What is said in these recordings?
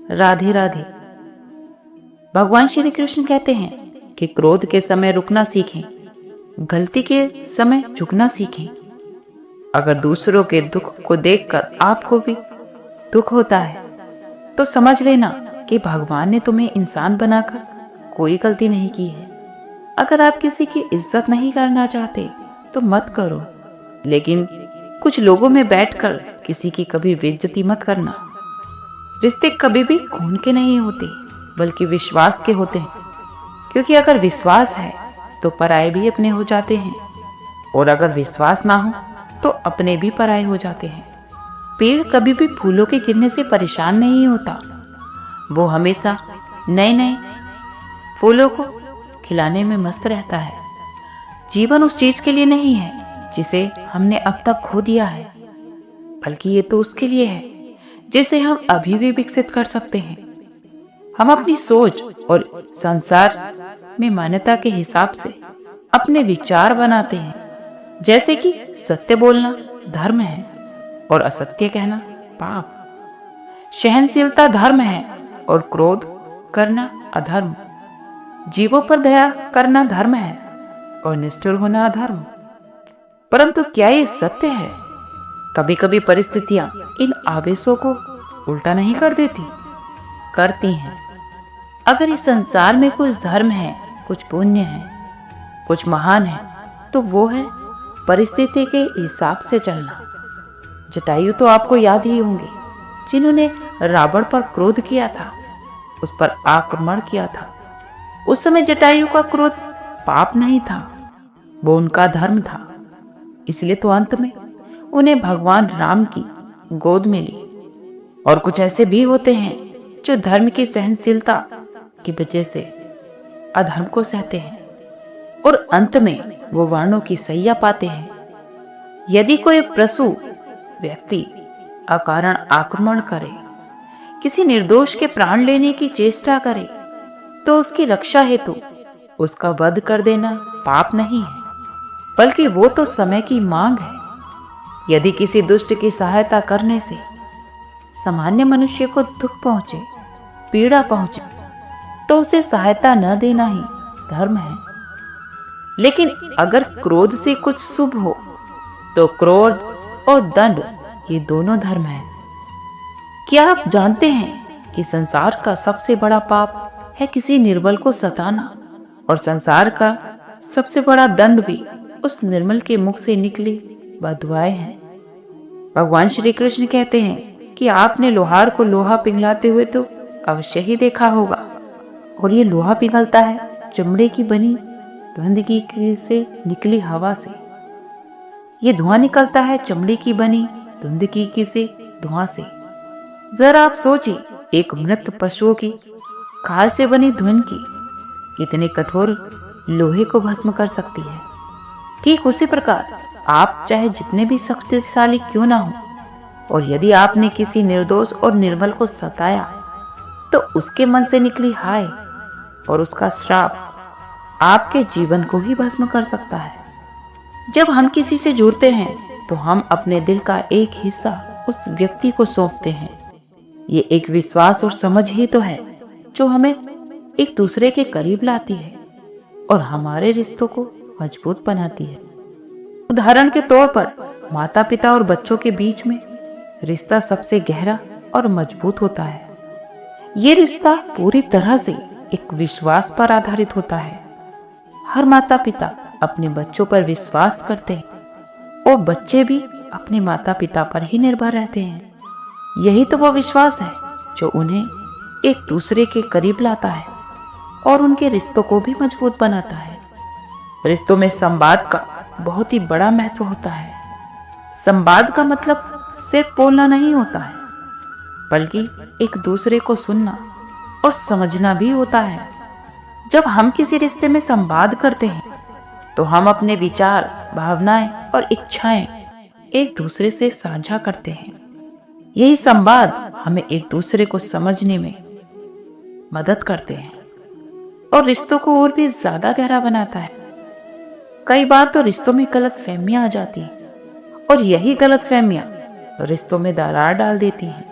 राधे राधे। भगवान श्री कृष्ण कहते हैं कि क्रोध के समय रुकना सीखें, गलती के समय झुकना सीखें। अगर दूसरों के दुख को देखकर आपको भी दुख होता है तो समझ लेना कि भगवान ने तुम्हें इंसान बनाकर कोई गलती नहीं की है। अगर आप किसी की इज्जत नहीं करना चाहते तो मत करो, लेकिन कुछ लोगों में बैठकर किसी की कभी बेइज्जती मत करना। रिश्ते कभी भी खून के नहीं होते बल्कि विश्वास के होते हैं, क्योंकि अगर विश्वास है तो पराये भी अपने हो जाते हैं, और अगर विश्वास ना हो तो अपने भी पराये हो जाते हैं। पेड़ कभी भी फूलों के गिरने से परेशान नहीं होता, वो हमेशा नए नए फूलों को खिलाने में मस्त रहता है। जीवन उस चीज के लिए नहीं है जिसे हमने अब तक खो दिया है, बल्कि ये तो उसके लिए है जिसे हम अभी भी विकसित कर सकते हैं। हम अपनी सोच और संसार में मान्यता के हिसाब से अपने विचार बनाते हैं, जैसे कि सत्य बोलना धर्म है और असत्य कहना पाप, सहनशीलता धर्म है और क्रोध करना अधर्म, जीवों पर दया करना धर्म है और निष्ठुर होना अधर्म। परंतु क्या ये सत्य है? कभी कभी परिस्थितियां इन आवेशों को उल्टा नहीं कर देती? करती हैं। अगर इस संसार में कुछ धर्म है, कुछ पुण्य है, कुछ महान है, तो वो है परिस्थिति के हिसाब से चलना। जटायु तो आपको याद ही होंगे, जिन्होंने रावण पर क्रोध किया था, उस पर आक्रमण किया था। उस समय जटायु का क्रोध पाप नहीं था, वो उनका धर्म था। इसलिए तो अंत में उन्हें भगवान राम की गोद में ली। और कुछ ऐसे भी होते हैं जो धर्म की सहनशीलता की वजह से अधर्म को सहते हैं और अंत में वो वर्णों की सैया पाते हैं। यदि कोई पशु व्यक्ति अकारण आक्रमण करे, किसी निर्दोष के प्राण लेने की चेष्टा करे, तो उसकी रक्षा हेतु उसका वध कर देना पाप नहीं है, बल्कि वो तो समय की मांग है। यदि किसी दुष्ट की सहायता करने से सामान्य मनुष्य को दुख पहुंचे, पीड़ा पहुंचे, तो उसे सहायता न देना ही धर्म है। लेकिन अगर क्रोध से कुछ शुभ हो तो क्रोध और दंड ये दोनों धर्म है। क्या आप जानते हैं कि संसार का सबसे बड़ा पाप है किसी निर्बल को सताना, और संसार का सबसे बड़ा दंड भी उस निर्मल के मुख से निकली बदुआएं हैं। भगवान श्री कृष्ण कहते हैं कि आपने लोहार को लोहा पिघलाते हुए तो अवश्य ही देखा होगा, और ये लोहा पिघलता है चमड़े की बनी धुंधकी से निकली हवा से। ये धुआं निकलता है चमड़े की बनी धुंधकी से धुआं से। जरा आप सोचिए, एक मृत पशुओं की खाल से बनी धुन की इतने कठोर लोहे को भस्म कर सकती है। ठीक उसी प्रकार आप चाहे जितने भी शक्तिशाली क्यों ना हो, और यदि आपने किसी निर्दोष और निर्बल को सताया, तो उसके मन से निकली हाय और उसका श्राप आपके जीवन को ही भस्म कर सकता है। जब हम किसी से जुड़ते हैं तो हम अपने दिल का एक हिस्सा उस व्यक्ति को सौंपते हैं। ये एक विश्वास और समझ ही तो है जो हमें एक दूसरे के करीब लाती है और हमारे रिश्तों को मजबूत बनाती है। उदाहरण के तौर पर माता पिता और बच्चों के बीच में रिश्ता सबसे गहरा और मजबूत होता है। ये रिश्ता पूरी तरह से एक विश्वास पर आधारित होता है। हर माता पिता अपने बच्चों पर विश्वास करते हैं और बच्चे भी अपने माता पिता पर ही निर्भर रहते हैं। यही तो वो विश्वास है जो उन्हें एक दूसरे के करीब लाता है और उनके रिश्तों को भी मजबूत बनाता है। रिश्तों में संवाद का बहुत ही बड़ा महत्व होता है। संवाद का मतलब सिर्फ बोलना नहीं होता है, बल्कि एक दूसरे को सुनना और समझना भी होता है। जब हम किसी रिश्ते में संवाद करते हैं तो हम अपने विचार, भावनाएं और इच्छाएं एक दूसरे से साझा करते हैं। यही संवाद हमें एक दूसरे को समझने में मदद करते हैं और रिश्तों को और भी ज्यादा गहरा बनाता है। कई बार तो रिश्तों में गलतफहमियां आ जाती हैं और यही गलतफहमियां रिश्तों में दरार डाल देती हैं।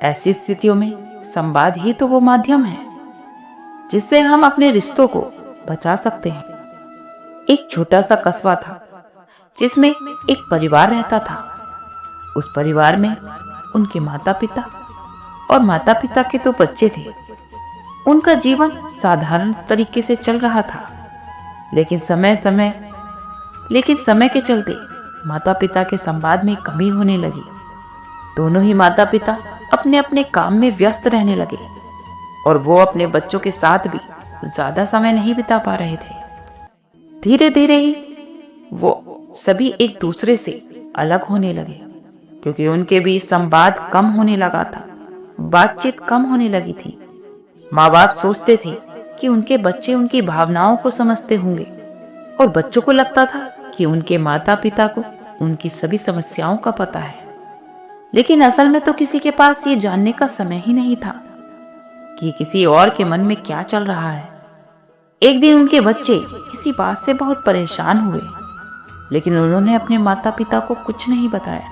ऐसी स्थितियों में संवाद ही तो वो माध्यम है जिससे हम अपने रिश्तों को बचा सकते हैं। एक छोटा सा कस्बा था जिसमें एक परिवार रहता था। उस परिवार में उनके माता पिता और माता पिता के 2 बच्चे थे। उनका जीवन साधारण तरीके से चल रहा था, लेकिन समय के चलते माता पिता के संवाद में कमी होने लगी। दोनों ही माता पिता अपने अपने काम में व्यस्त रहने लगे और वो अपने बच्चों के साथ भी ज्यादा समय नहीं बिता पा रहे थे। धीरे धीरे ही वो सभी एक दूसरे से अलग होने लगे, क्योंकि उनके बीच संवाद कम होने लगा था, बातचीत कम होने लगी थी। माँ बाप सोचते थे कि उनके बच्चे उनकी भावनाओं को समझते होंगे, और बच्चों को लगता था कि उनके माता पिता को उनकी सभी समस्याओं का पता है। लेकिन असल में तो किसी के पास ये जानने का समय ही नहीं था कि किसी और के मन में क्या चल रहा है। एक दिन उनके बच्चे किसी बात से बहुत परेशान हुए, लेकिन उन्होंने अपने माता पिता को कुछ नहीं बताया।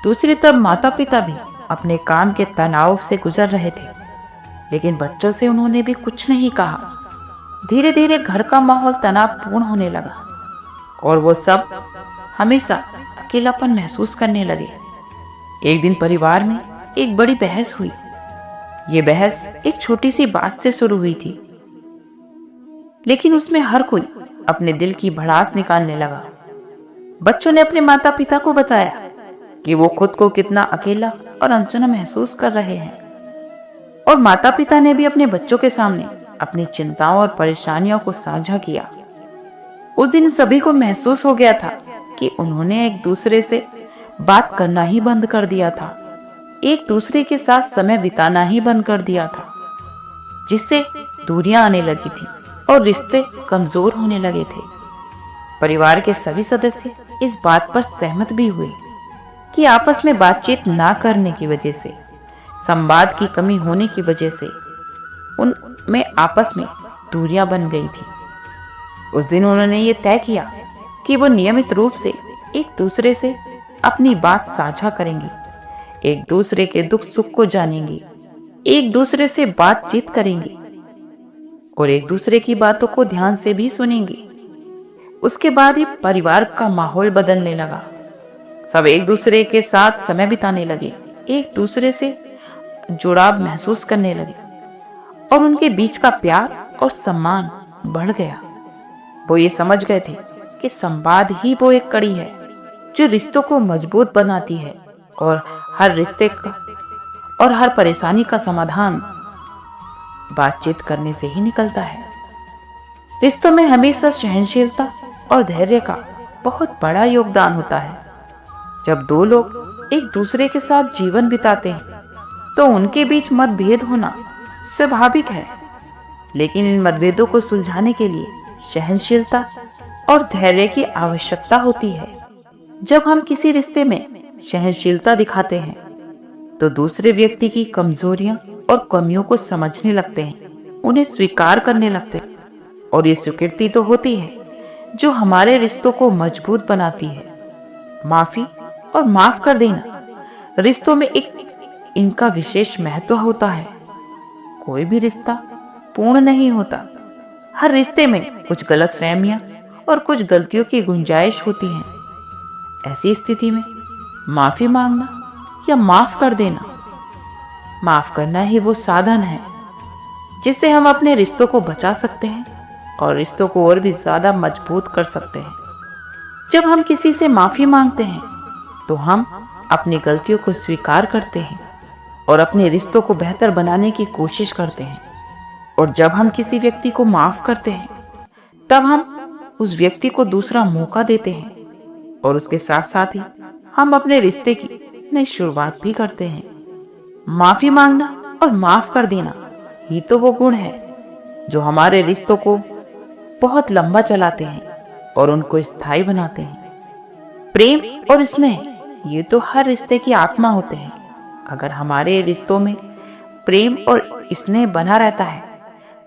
दूसरी तरफ माता पिता भी अपने काम के तनाव से गुजर रहे थे, लेकिन बच्चों से उन्होंने भी कुछ नहीं कहा। धीरे धीरे घर का माहौल तनावपूर्ण होने लगा और वो सब हमेशा अकेलापन महसूस करने लगे। एक दिन परिवार में एक बड़ी बहस हुई। ये बहस एक छोटी सी बात से शुरू हुई थी, लेकिन उसमें हर कोई अपने दिल की भड़ास निकालने लगा। बच्चों ने अपने माता पिता को बताया कि वो खुद को कितना अकेला और अनसुना महसूस कर रहे हैं, और माता पिता ने भी अपने बच्चों के सामने अपनी चिंताओं और परेशानियों को साझा किया। उस दिन सभी को महसूस हो गया था कि उन्होंने एक दूसरे से बात करना ही बंद कर दिया था, एक दूसरे के साथ समय बिताना ही बंद कर दिया था, जिससे दूरियां आने लगी थी और रिश्ते कमजोर होने लगे थे। परिवार के सभी सदस्य इस बात पर सहमत भी हुए कि आपस में बातचीत ना करने की वजह से, संवाद की कमी होने की वजह से उनमें आपस में दूरियां बन गई थी। उस दिन उन्होंने ये तय किया कि वो नियमित रूप से एक दूसरे से अपनी बात साझा करेंगे, एक दूसरे के दुख सुख को जानेंगे, एक दूसरे से बातचीत करेंगे और एक दूसरे की बातों को ध्यान से भी सुनेंगे। उसके बाद ही परिवार का माहौल बदलने लगा। सब एक दूसरे के साथ समय बिताने लगे, एक दूसरे से जुड़ाव महसूस करने लगे और उनके बीच का प्यार और सम्मान बढ़ गया। वो ये समझ गए थे कि संवाद ही वो एक कड़ी है जो रिश्तों को मजबूत बनाती है, और हर रिश्ते का और हर परेशानी का समाधान बातचीत करने से ही निकलता है। रिश्तों में हमेशा सहनशीलता और धैर्य का बहुत बड़ा योगदान होता है। जब 2 लोग एक दूसरे के साथ जीवन बिताते हैं तो उनके बीच मतभेद होना स्वाभाविक है, लेकिन इन मतभेदों को सुलझाने के लिए सहनशीलता और धैर्य की आवश्यकता होती है। जब हम किसी रिश्ते में सहनशीलता दिखाते हैं तो दूसरे व्यक्ति की कमजोरियां और कमियों को समझने लगते हैं, उन्हें स्वीकार करने लगते हैं, और ये स्वीकृति तो होती है जो हमारे रिश्तों को मजबूत बनाती है। माफी और माफ कर देना रिश्तों में इनका विशेष महत्व होता है। कोई भी रिश्ता पूर्ण नहीं होता। हर रिश्ते में कुछ गलतफहमियां और कुछ गलतियों की गुंजाइश होती है। ऐसी स्थिति में माफी मांगना या माफ कर देना, माफ करना ही वो साधन है जिससे हम अपने रिश्तों को बचा सकते हैं और रिश्तों को और भी ज्यादा मजबूत कर सकते हैं। जब हम किसी से माफी मांगते हैं तो हम अपनी गलतियों को स्वीकार करते हैं और अपने रिश्तों को बेहतर बनाने की कोशिश करते हैं। और जब हम किसी व्यक्ति को माफ करते हैं तब हम उस व्यक्ति को दूसरा मौका देते हैं और उसके साथ साथ ही हम अपने रिश्ते की नई शुरुआत भी करते हैं। माफी मांगना और माफ कर देना ये तो वो गुण है जो हमारे रिश्तों को बहुत लंबा चलाते हैं और उनको स्थायी बनाते हैं। प्रेम और स्नेह ये तो हर रिश्ते की आत्मा होते हैं। अगर हमारे रिश्तों में प्रेम और स्नेह बना रहता है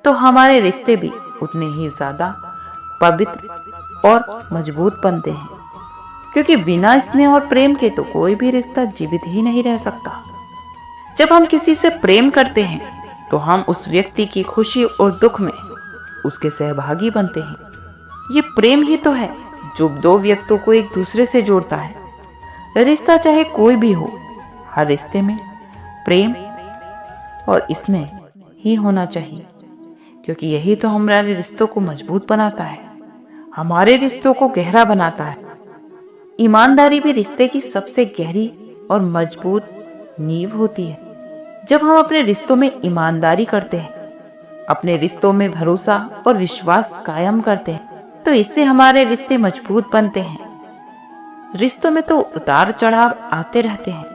तो हमारे रिश्ते भी उतने ही ज्यादा पवित्र और मजबूत बनते हैं, क्योंकि बिना स्नेह और प्रेम के तो कोई भी रिश्ता जीवित ही नहीं रह सकता। जब हम किसी से प्रेम करते हैं तो हम उस व्यक्ति की खुशी और दुख में उसके सहभागी बनते हैं। ये प्रेम ही तो है जो दो व्यक्तियों को एक दूसरे से जोड़ता है। रिश्ता चाहे कोई भी हो, हर रिश्ते में प्रेम और स्नेह ही होना चाहिए, क्योंकि यही तो हमारे रिश्तों को मजबूत बनाता है, हमारे रिश्तों को गहरा बनाता है। ईमानदारी भी रिश्ते की सबसे गहरी और मजबूत नींव होती है। जब हम अपने रिश्तों में ईमानदारी करते हैं, अपने रिश्तों में भरोसा और विश्वास कायम करते हैं, तो इससे हमारे रिश्ते मजबूत बनते हैं। रिश्तों में तो उतार चढ़ाव आते रहते हैं,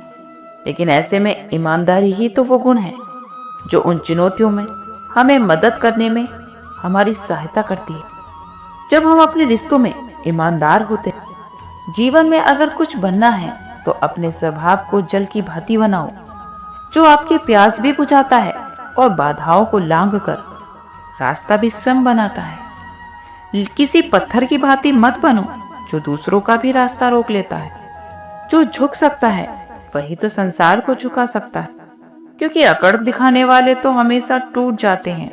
लेकिन ऐसे में ईमानदारी ही तो वो गुण है जो उन चुनौतियों में हमें मदद करने में हमारी सहायता करती है। जब हम अपने रिश्तों में ईमानदार होते हैं, जीवन में अगर कुछ बनना है तो अपने स्वभाव को जल की भांति बनाओ, जो आपकी प्यास भी बुझाता है और बाधाओं को लांघ कर रास्ता भी स्वयं बनाता है। किसी पत्थर की भांति मत बनो जो दूसरों का भी रास्ता रोक लेता है। जो झुक सकता है वही तो संसार को झुका सकता है, क्योंकि अकड़ दिखाने वाले तो हमेशा टूट जाते हैं।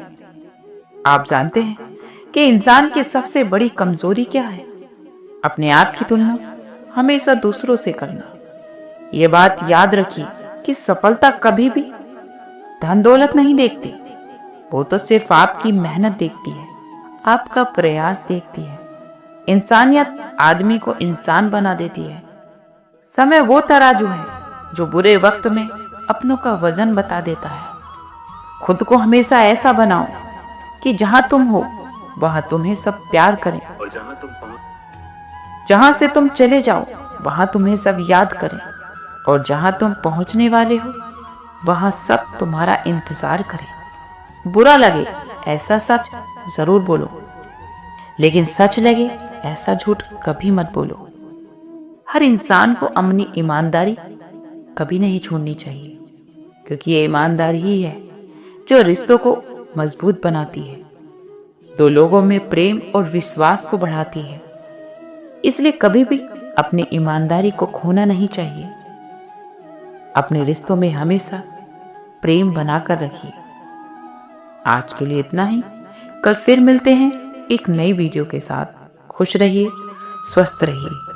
आप जानते हैं कि इंसान की सबसे बड़ी कमजोरी क्या है? अपने आप की तुलना हमेशा दूसरों से करना। ये बात याद रखिए कि सफलता कभी भी धन दौलत नहीं देखती, वो तो सिर्फ आपकी मेहनत देखती है, आपका प्रयास देखती है। इंसानियत आदमी को इंसान बना देती है। समय वो तराजू है जो बुरे वक्त में अपनों का वजन बता देता है। खुद को हमेशा ऐसा बनाओ कि जहां तुम हो वहां तुम्हें सब प्यार करें, और जहां से तुम चले जाओ वहां तुम्हें सब याद करें, और जहां तुम पहुंचने वाले हो वहां सब तुम्हारा इंतजार करें। बुरा लगे ऐसा सच जरूर बोलो, लेकिन सच लगे ऐसा झूठ कभी मत बोलो। हर इंसान को अपनी ईमानदारी कभी नहीं छोड़नी चाहिए, क्योंकि ये ईमानदारी ही है जो रिश्तों को मजबूत बनाती है, दो लोगों में प्रेम और विश्वास को बढ़ाती है। इसलिए कभी भी अपनी ईमानदारी को खोना नहीं चाहिए। अपने रिश्तों में हमेशा प्रेम बनाकर रखिए। आज के लिए इतना ही। कल फिर मिलते हैं एक नई वीडियो के साथ। खुश रहिए, स्वस्थ रहिए।